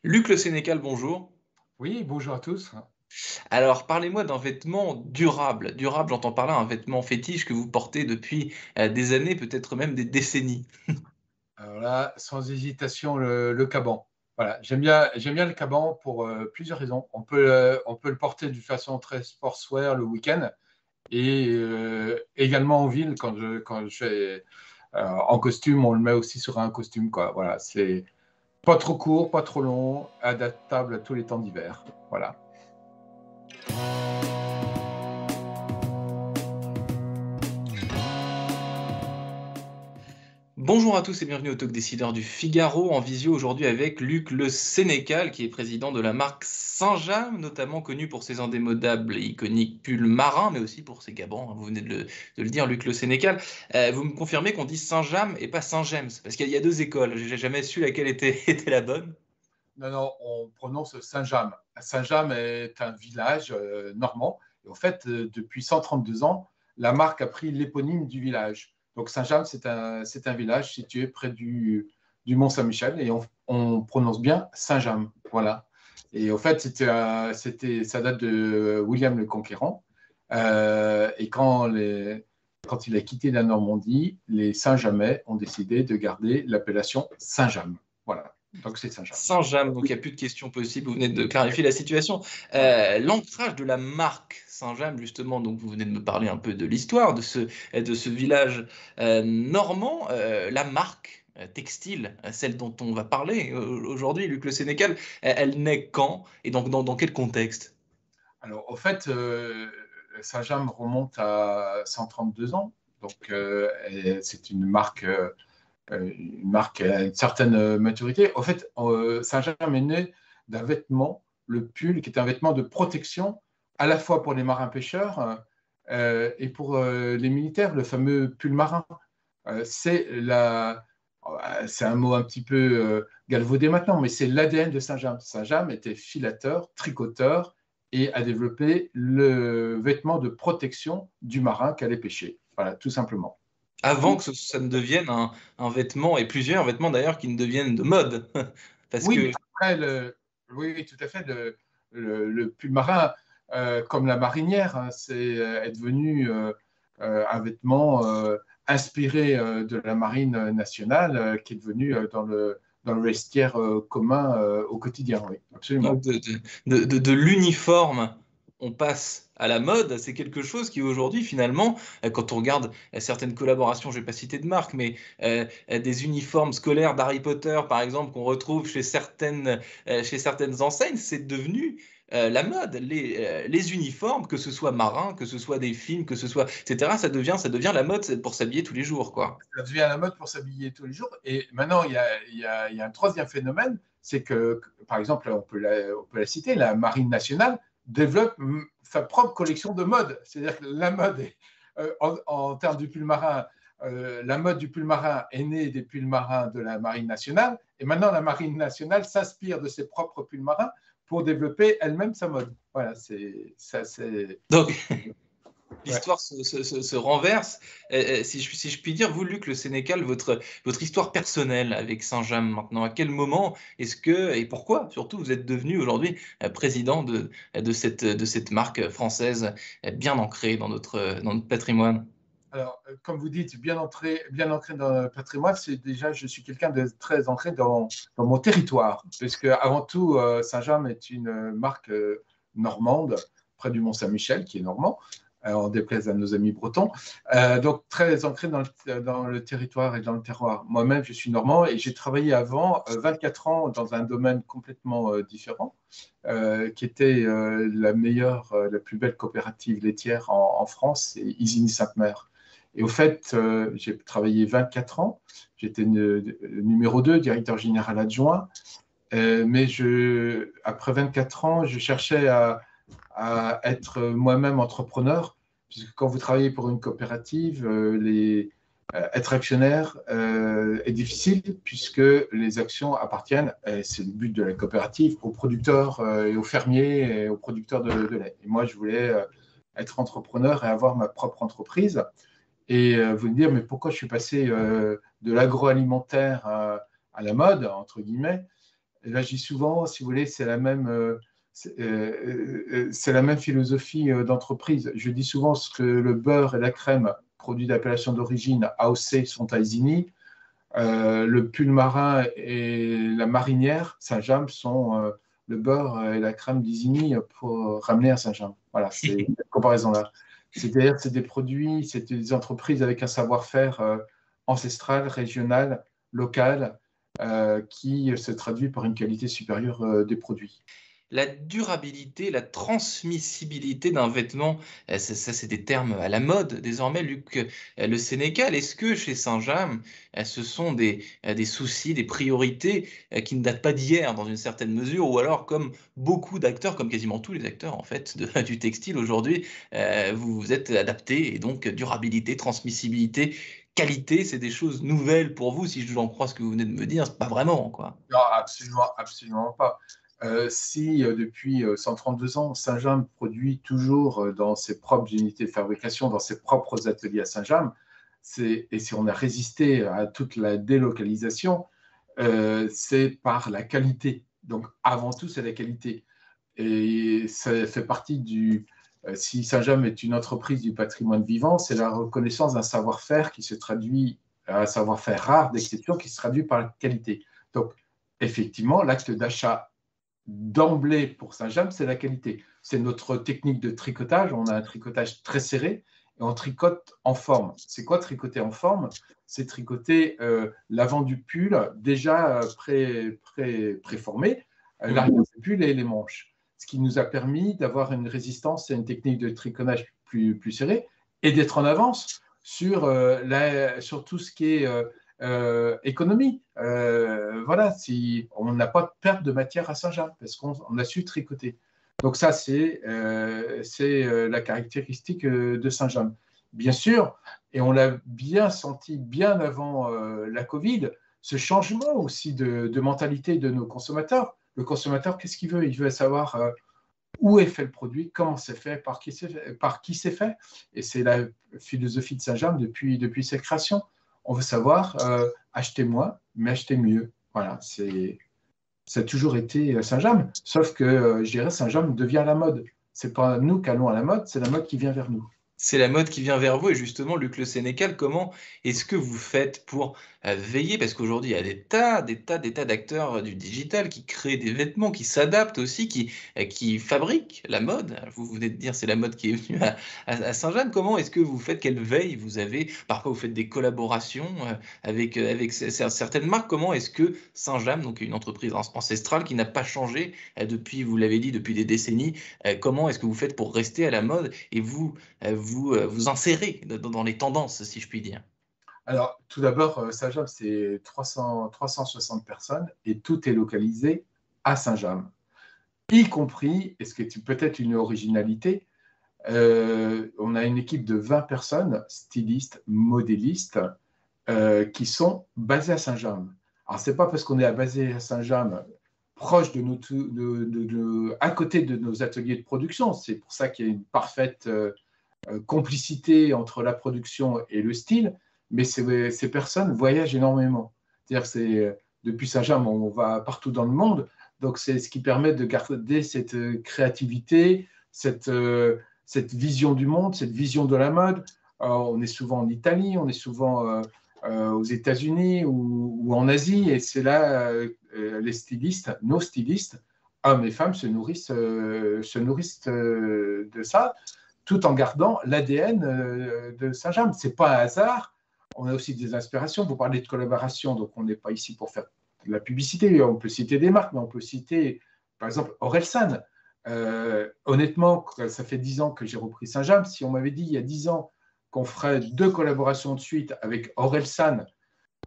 Luc Le Sénécal, bonjour. Oui, bonjour à tous. Alors, parlez-moi d'un vêtement durable. Durable, j'entends par là un vêtement fétiche que vous portez depuis des années, peut-être même des décennies. Alors là, sans hésitation, le caban. Voilà, j'aime bien le caban pour plusieurs raisons. On peut le porter d'une façon très sportswear le week-end et également en ville quand je vais en costume, on le met aussi sur un costume, quoi. Voilà, c'est pas trop court, pas trop long, adaptable à tous les temps d'hiver. Voilà. Bonjour à tous et bienvenue au Talk Décideur du Figaro en visio aujourd'hui avec Luc Le Sénécal qui est président de la marque Saint-James, notamment connu pour ses indémodables et iconiques pulls marins, mais aussi pour ses gabans, hein, vous venez de le dire, Luc Le Sénécal. Vous me confirmez qu'on dit Saint-James et pas Saint-James, parce qu'il y a deux écoles, j'ai jamais su laquelle était la bonne. Non, non, on prononce Saint-James. Saint-James est un village normand. Et en fait, depuis 132 ans, la marque a pris l'éponyme du village. Donc Saint-James, c'est un village situé près du Mont-Saint-Michel et on prononce bien Saint-James. Voilà. Et en fait, ça date de William le Conquérant. Et quand il a quitté la Normandie, les Saint-Jamais ont décidé de garder l'appellation Saint-James. Voilà. Donc c'est Saint-James. Saint-James, donc il n'y a plus de questions possibles, vous venez de clarifier la situation. Voilà. L'ancrage de la marque Saint-James, justement, donc vous venez de me parler un peu de l'histoire de ce village normand, la marque textile, celle dont on va parler aujourd'hui, Luc Le Sénécal, elle naît quand et donc dans quel contexte? Alors, au fait, Saint-James remonte à 132 ans. Donc, c'est une marque à une certaine maturité. Au fait, Saint-James est né d'un vêtement, le pull, qui est un vêtement de protection à la fois pour les marins-pêcheurs et pour les militaires, le fameux pull marin. Euh, c'est la, c'est un mot un petit peu galvaudé maintenant, mais c'est l'ADN de Saint-James. Saint-James était filateur, tricoteur et a développé le vêtement de protection du marin qui allait pêcher. Voilà, tout simplement. Avant que ça ne devienne un vêtement, et plusieurs vêtements d'ailleurs qui ne deviennent de mode. Parce Oui, que après, oui, tout à fait. Le pull marin, comme la marinière, hein, est devenu un vêtement inspiré de la marine nationale, qui est devenu dans le vestiaire commun au quotidien. Oui, donc absolument. de l'uniforme, on passe à la mode. C'est quelque chose qui aujourd'hui, finalement, quand on regarde certaines collaborations, je ne vais pas citer de marque, mais des uniformes scolaires d'Harry Potter, par exemple, qu'on retrouve chez certaines enseignes, c'est devenu la mode. Les uniformes, que ce soit marins, que ce soit des films, que ce soit, etc., ça devient la mode pour s'habiller tous les jours, quoi. Ça devient la mode pour s'habiller tous les jours. Et maintenant, il y a un troisième phénomène, c'est que, par exemple, on peut la citer, la Marine nationale développe sa propre collection de mode. C'est-à-dire que la mode, en termes du pull marin, la mode du pull marin est née des pulls marins de la Marine nationale. Et maintenant, la Marine nationale s'inspire de ses propres pulls marins pour développer elle-même sa mode. Voilà, c'est Donc, ouais. l'histoire se renverse. Si je puis dire, vous, Luc Le Sénécal, votre histoire personnelle avec Saint-James maintenant, à quel moment est-ce que, et pourquoi surtout, vous êtes devenu aujourd'hui président de cette marque française bien ancrée dans notre patrimoine? Alors, comme vous dites, bien ancré dans le patrimoine, c'est déjà, je suis quelqu'un de très ancré dans mon territoire, puisque avant tout, Saint-James est une marque normande, près du Mont-Saint-Michel, qui est normand, en déplaise à nos amis bretons. Donc, très ancré dans le territoire et dans le terroir. Moi-même, je suis normand et j'ai travaillé avant 24 ans dans un domaine complètement différent, qui était la plus belle coopérative laitière en France, c'est Isigny-Sainte-Mère. Et au fait, j'ai travaillé 24 ans. J'étais numéro 2, directeur général adjoint. Mais après 24 ans, je cherchais à être moi-même entrepreneur, puisque quand vous travaillez pour une coopérative, être actionnaire est difficile, puisque les actions appartiennent, et c'est le but de la coopérative, aux producteurs et aux fermiers et aux producteurs de lait. Et moi, je voulais être entrepreneur et avoir ma propre entreprise. Et vous me dire, mais pourquoi je suis passé de l'agroalimentaire à la mode, entre guillemets. Et là, je dis souvent, si vous voulez, c'est la même philosophie d'entreprise. Je dis souvent ce que le beurre et la crème, produits d'appellation d'origine AOC, sont à Isigny. Le pull marin et la marinière Saint-James sont le beurre et la crème d'Isigny pour ramener à Saint-James. Voilà, c'est cette comparaison-là. C'est-à-dire, c'est des produits, c'est des entreprises avec un savoir-faire ancestral, régional, local, qui se traduit par une qualité supérieure des produits. La durabilité, la transmissibilité d'un vêtement, ça c'est des termes à la mode désormais, Luc Le Sénécal. Est-ce que chez Saint-James, ce sont des soucis, des priorités qui ne datent pas d'hier dans une certaine mesure, ou alors comme beaucoup d'acteurs, comme quasiment tous les acteurs en fait du textile aujourd'hui, vous vous êtes adaptés, et donc durabilité, transmissibilité, qualité, c'est des choses nouvelles pour vous, si je en crois ce que vous venez de me dire, pas vraiment, quoi. Non, absolument, absolument pas. Si depuis 132 ans, Saint-James produit toujours dans ses propres unités de fabrication, dans ses propres ateliers à Saint-James, et si on a résisté à toute la délocalisation, c'est par la qualité. Donc, avant tout, c'est la qualité. Et ça fait partie si Saint-James est une entreprise du patrimoine vivant, c'est la reconnaissance d'un savoir-faire qui se traduit, un savoir-faire rare d'exception qui se traduit par la qualité. Donc, effectivement, l'acte d'achat d'emblée pour Saint-James, c'est la qualité. C'est notre technique de tricotage. On a un tricotage très serré et on tricote en forme. C'est quoi tricoter en forme? C'est tricoter l'avant du pull déjà préformé, l'arrière du pull et les manches. Ce qui nous a permis d'avoir une résistance et une technique de tricotage plus serrée et d'être en avance sur tout ce qui est économie. Voilà, si on n'a pas de perte de matière à Saint-James parce qu'on a su tricoter. Donc ça, c'est la caractéristique de Saint-James. Bien sûr, et on l'a bien senti bien avant la Covid, ce changement aussi de mentalité de nos consommateurs. Le consommateur, qu'est-ce qu'il veut? Il veut savoir où est fait le produit, comment c'est fait, par qui c'est fait. Et c'est la philosophie de Saint-James depuis sa création. On veut savoir acheter moins, mais acheter mieux. Voilà, ça a toujours été Saint-James. Sauf que, je dirais, Saint-James devient la mode. Ce n'est pas nous qui allons à la mode, c'est la mode qui vient vers nous. C'est la mode qui vient vers vous. Et justement, Luc Le Sénécal, comment est-ce que vous faites pour veiller? Parce qu'aujourd'hui, il y a des tas d'acteurs du digital qui créent des vêtements, qui s'adaptent aussi, qui fabriquent la mode. Vous venez de dire c'est la mode qui est venue à Saint-Jean. Comment est-ce que vous faites? Quelle veille vous avez? Parfois, vous faites des collaborations avec certaines marques. Comment est-ce que Saint-Jean, donc une entreprise ancestrale qui n'a pas changé depuis, vous l'avez dit, depuis des décennies, comment est-ce que vous faites pour rester à la mode et vous insérer dans les tendances, si je puis dire? Alors, tout d'abord, Saint-James, c'est 360 personnes et tout est localisé à Saint-James, y compris, et ce qui est peut-être une originalité, on a une équipe de 20 personnes, stylistes, modélistes, qui sont basées à Saint-James. Alors, ce n'est pas parce qu'on est basé à Saint-James, proche à côté de nos ateliers de production. C'est pour ça qu'il y a une parfaite complicité entre la production et le style, mais ces personnes voyagent énormément. C'est-à-dire depuis Saint-James, on va partout dans le monde, donc c'est ce qui permet de garder cette créativité, cette vision du monde, cette vision de la mode. On est souvent en Italie, on est souvent aux États-Unis ou en Asie, et c'est là les stylistes, nos stylistes, hommes et femmes, se nourrissent de ça, tout en gardant l'ADN de Saint-James. Ce n'est pas un hasard. On a aussi des inspirations. Vous parlez de collaboration, donc on n'est pas ici pour faire de la publicité. On peut citer des marques, mais on peut citer, par exemple, Orelsan. Honnêtement, ça fait 10 ans que j'ai repris Saint-James. Si on m'avait dit il y a 10 ans qu'on ferait 2 collaborations de suite avec Orelsan,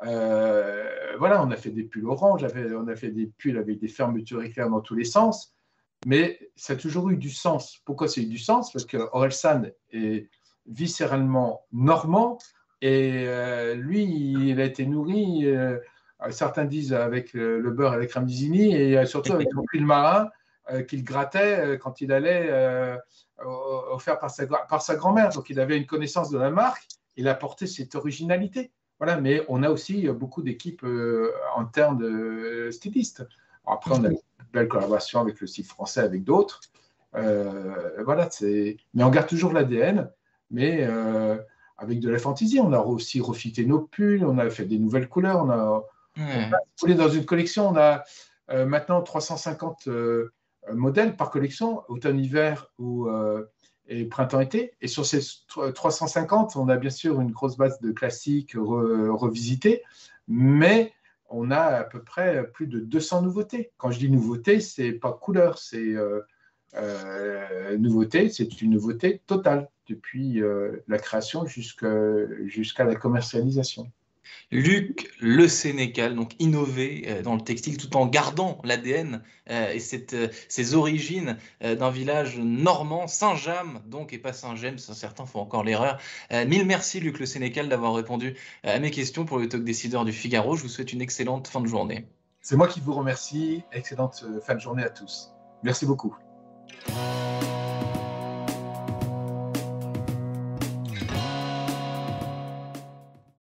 voilà, on a fait des pulls orange, on a fait des pulls avec des fermetures éclairs dans tous les sens. Mais ça a toujours eu du sens. Pourquoi ça a eu du sens? Parce que Orelsan est viscéralement normand et lui, il a été nourri, certains disent avec le beurre et la crème d'Isigny et surtout avec le pull marin qu'il grattait quand il allait offert par sa grand-mère. Donc il avait une connaissance de la marque, il a porté cette originalité. Voilà, mais on a aussi beaucoup d'équipes internes de stylistes. Après, on a une belle collaboration avec le style français, avec d'autres. Voilà, mais on garde toujours l'ADN, mais avec de la fantaisie. On a aussi refité nos pulls, on a fait des nouvelles couleurs. On est dans une collection, on a maintenant 350 modèles par collection, automne-hiver et printemps-été. Et sur ces 350, on a bien sûr une grosse base de classiques revisités, mais on a à peu près plus de 200 nouveautés. Quand je dis nouveauté, c'est pas couleur, c'est nouveauté, c'est une nouveauté totale depuis la création jusqu'à la commercialisation. Luc Le Sénécal, donc innové dans le textile tout en gardant l'ADN et ses origines d'un village normand, Saint-James, donc, et pas Saint-James, certains font encore l'erreur. Mille merci Luc Le Sénécal d'avoir répondu à mes questions pour le Talk Décideur du Figaro. Je vous souhaite une excellente fin de journée. C'est moi qui vous remercie. Excellente fin de journée à tous. Merci beaucoup.